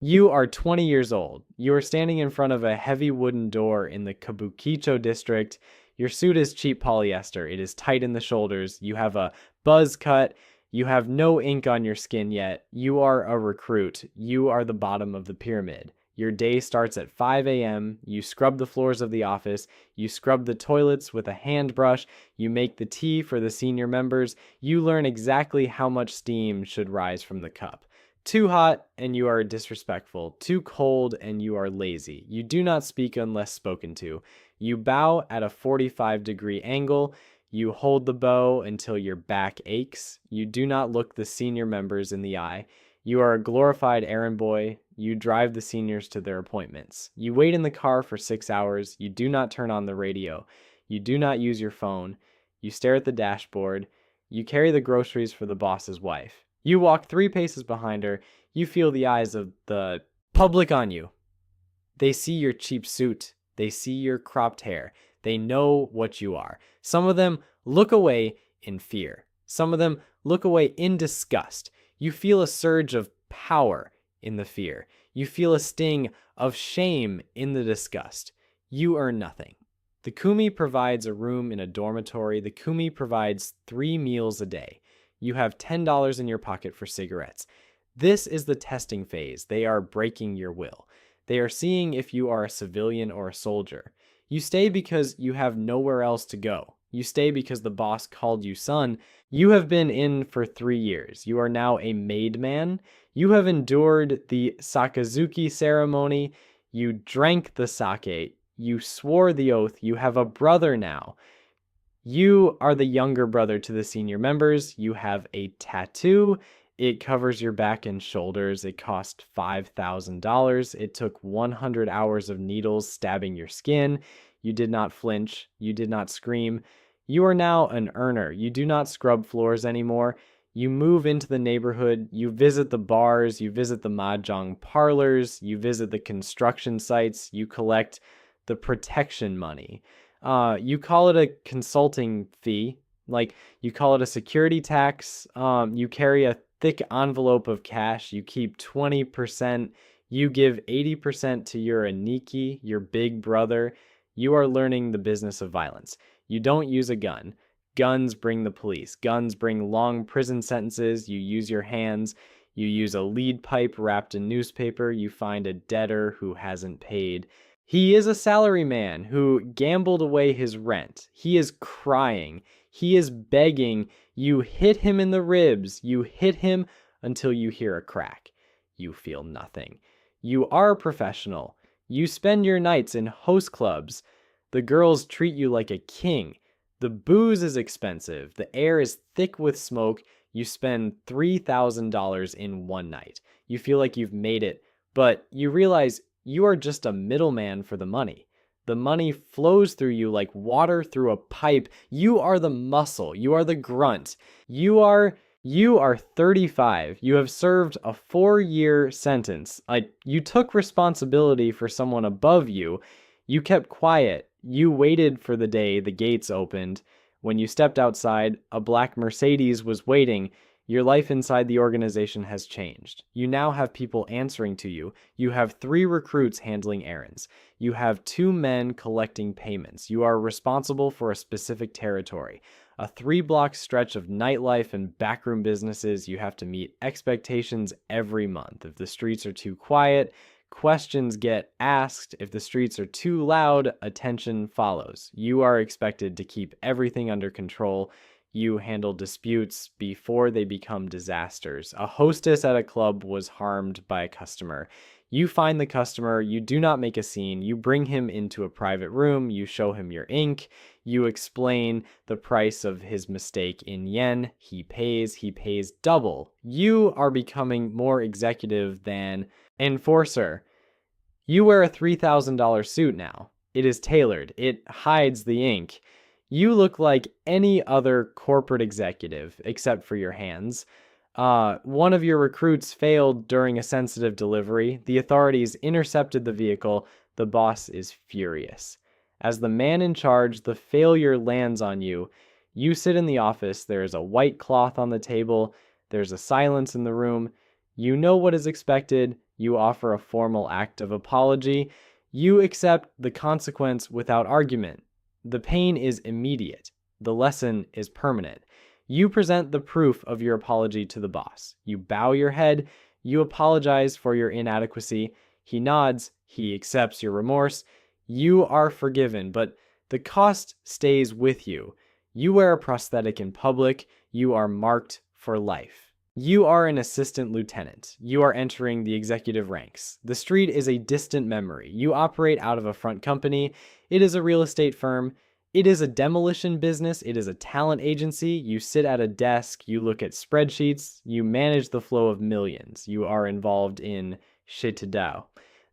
You are 20 years old. You are standing in front of a heavy wooden door in the Kabukicho district. Your suit is cheap polyester. It is tight in the shoulders. You have a buzz cut. You have no ink on your skin yet. You are a recruit. You are the bottom of the pyramid. Your day starts at 5 a.m. You scrub the floors of the office. You scrub the toilets with a hand brush. You make the tea for the senior members. You learn exactly how much steam should rise from the cup. Too hot and you are disrespectful. Too cold and you are lazy. You do not speak unless spoken to. You bow at a 45-degree angle. You hold the bow until your back aches. You do not look the senior members in the eye. You are a glorified errand boy. You drive the seniors to their appointments. You wait in the car for 6 hours. You do not turn on the radio. You do not use your phone. You stare at the dashboard. You carry the groceries for the boss's wife. You walk 3 paces behind her. You feel the eyes of the public on you. They see your cheap suit. They see your cropped hair. They know what you are. Some of them look away in fear. Some of them look away in disgust. You feel a surge of power in the fear. You feel a sting of shame in the disgust. You earn nothing. The Kumi provides a room in a dormitory. The Kumi provides 3 meals a day. You have $10 in your pocket for cigarettes. This is the testing phase. They are breaking your will. They are seeing if you are a civilian or a soldier. You stay because you have nowhere else to go. You stay because the boss called you son. You have been in for 3 years. You are now a made man. You have endured the Sakazuki ceremony. You drank the sake. You swore the oath. You have a brother now. You are the younger brother to the senior members. You have a tattoo. It covers your back and shoulders. It cost $5,000. It took 100 hours of needles stabbing your skin. You did not flinch. You did not scream. You are now an earner. You do not scrub floors anymore. You move into the neighborhood. You visit the bars. You visit the mahjong parlors. You visit the construction sites. You collect the protection money. You call it a consulting fee, like you call it a security tax. You carry a thick envelope of cash. You keep 20%. You give 80% to your Aniki, your big brother. You are learning the business of violence. You don't use a gun. Guns bring the police. Guns bring long prison sentences. You use your hands. You use a lead pipe wrapped in newspaper. You find a debtor who hasn't paid. He is a salaryman who gambled away his rent. He is crying. He is begging. You hit him in the ribs. You hit him until you hear a crack. You feel nothing. You are a professional. You spend your nights in host clubs. The girls treat you like a king. The booze is expensive. The air is thick with smoke. You spend $3,000 in one night. You feel like you've made it, but you realize you are just a middleman for the money. The money flows through you like water through a pipe. You are the muscle. You are the grunt. You are 35. You have served a 4-year sentence. You took responsibility for someone above you. You kept quiet. You waited for the day the gates opened. When you stepped outside, a black Mercedes was waiting. Your life inside the organization has changed. You now have people answering to you. You have 3 recruits handling errands. You have 2 men collecting payments. You are responsible for a specific territory. A 3-block stretch of nightlife and backroom businesses. You have to meet expectations every month. If the streets are too quiet, questions get asked. If the streets are too loud, attention follows. You are expected to keep everything under control. You handle disputes before they become disasters. A hostess at a club was harmed by a customer. You find the customer, you do not make a scene, you bring him into a private room, you show him your ink, you explain the price of his mistake in yen, he pays double. You are becoming more executive than enforcer. You wear a $3,000 suit now. It is tailored, it hides the ink. You look like any other corporate executive, except for your hands. One of your recruits failed during a sensitive delivery. The authorities intercepted the vehicle. The boss is furious. As the man in charge, the failure lands on you. You sit in the office. There is a white cloth on the table. There's a silence in the room. You know what is expected. You offer a formal act of apology. You accept the consequence without argument. The pain is immediate. The lesson is permanent. You present the proof of your apology to the boss. You bow your head. You apologize for your inadequacy. He nods. He accepts your remorse. You are forgiven, but the cost stays with you. You wear a prosthetic in public. You are marked for life. You are an assistant lieutenant. You are entering the executive ranks. The street is a distant memory. You operate out of a front company. It is a real estate firm. It is a demolition business. It is a talent agency. You sit at a desk. You look at spreadsheets. You manage the flow of millions. You are involved in Shitadao,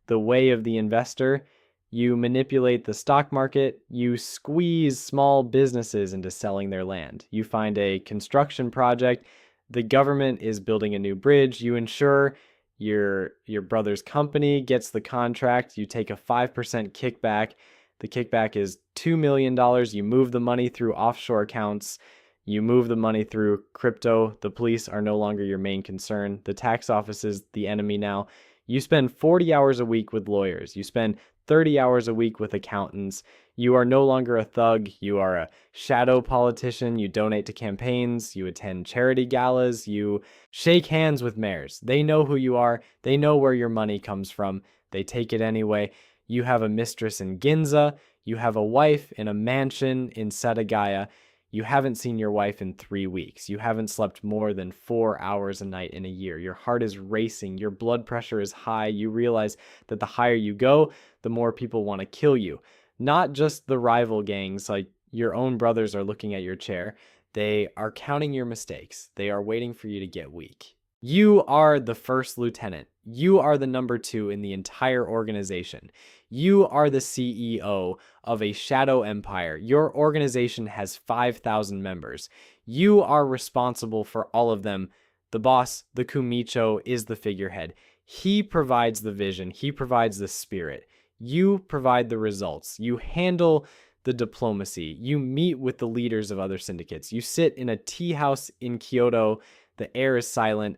the way of the investor. You manipulate the stock market. You squeeze small businesses into selling their land. You find a construction project. The government is building a new bridge. You ensure your brother's company gets the contract. You take a 5% kickback. The kickback is $2 million. You move the money through offshore accounts. You move the money through crypto. The police are no longer your main concern. The tax office is the enemy now. You spend 40 hours a week with lawyers. You spend 30 hours a week with accountants. You are no longer a thug. You are a shadow politician. You donate to campaigns. You attend charity galas. You shake hands with mayors. They know who you are. They know where your money comes from. They take it anyway. You have a mistress in Ginza. You have a wife in a mansion in Setagaya. You haven't seen your wife in 3 weeks. You haven't slept more than 4 hours a night in a year. Your heart is racing. Your blood pressure is high. You realize that the higher you go, the more people want to kill you. Not just the rival gangs, like your own brothers are looking at your chair. They are counting your mistakes. They are waiting for you to get weak. You are the first lieutenant. You are the number 2 in the entire organization. You are the CEO of a shadow empire. Your organization has 5,000 members. You are responsible for all of them. The boss, the Kumicho, is the figurehead. He provides the vision. He provides the spirit. You provide the results. You handle the diplomacy. You meet with the leaders of other syndicates. You sit in a tea house in Kyoto. The air is silent.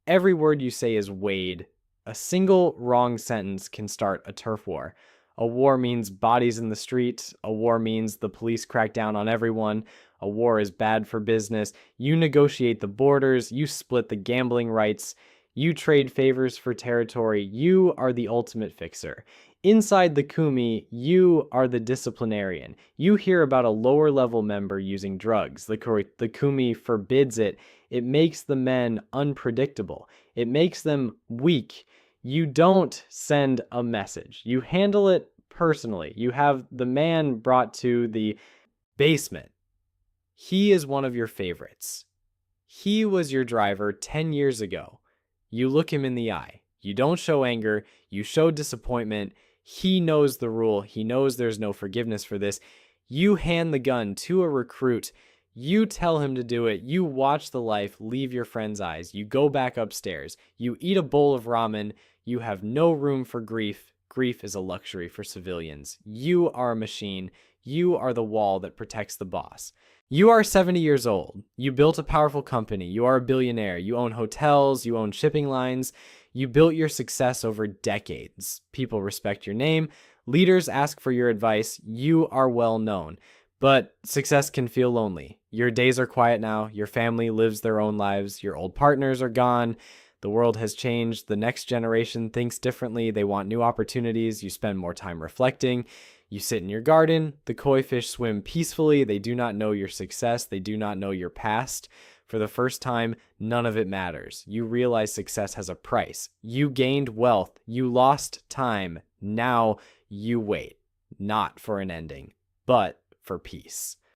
Every word you say is weighed. A single wrong sentence can start a turf war. A war means bodies in the street. A war means the police crack down on everyone. A war is bad for business. You negotiate the borders. You split the gambling rights. You trade favors for territory. You are the ultimate fixer. Inside the Kumi, you are the disciplinarian. You hear about a lower level member using drugs. The Kumi forbids it. It makes the men unpredictable. It makes them weak. You don't send a message. You handle it personally. You have the man brought to the basement. He is one of your favorites. He was your driver 10 years ago. You look him in the eye. You don't show anger. You show disappointment. He knows the rule. He knows there's no forgiveness for this. You hand the gun to a recruit. You tell him to do it. You watch the life leave your friend's eyes. You go back upstairs. You eat a bowl of ramen. You have no room for grief. Grief is a luxury for civilians. You are a machine. You are the wall that protects the boss. You are 70 years old. You built a powerful company. You are a billionaire. You own hotels. You own shipping lines. You built your success over decades. People respect your name. Leaders ask for your advice. You are well known. But success can feel lonely. Your days are quiet now. Your family lives their own lives. Your old partners are gone. The world has changed. The next generation thinks differently. They want new opportunities. You spend more time reflecting. You sit in your garden. The koi fish swim peacefully. They do not know your success. They do not know your past. For the first time, none of it matters. You realize success has a price. You gained wealth. You lost time. Now you wait. Not for an ending, but for peace.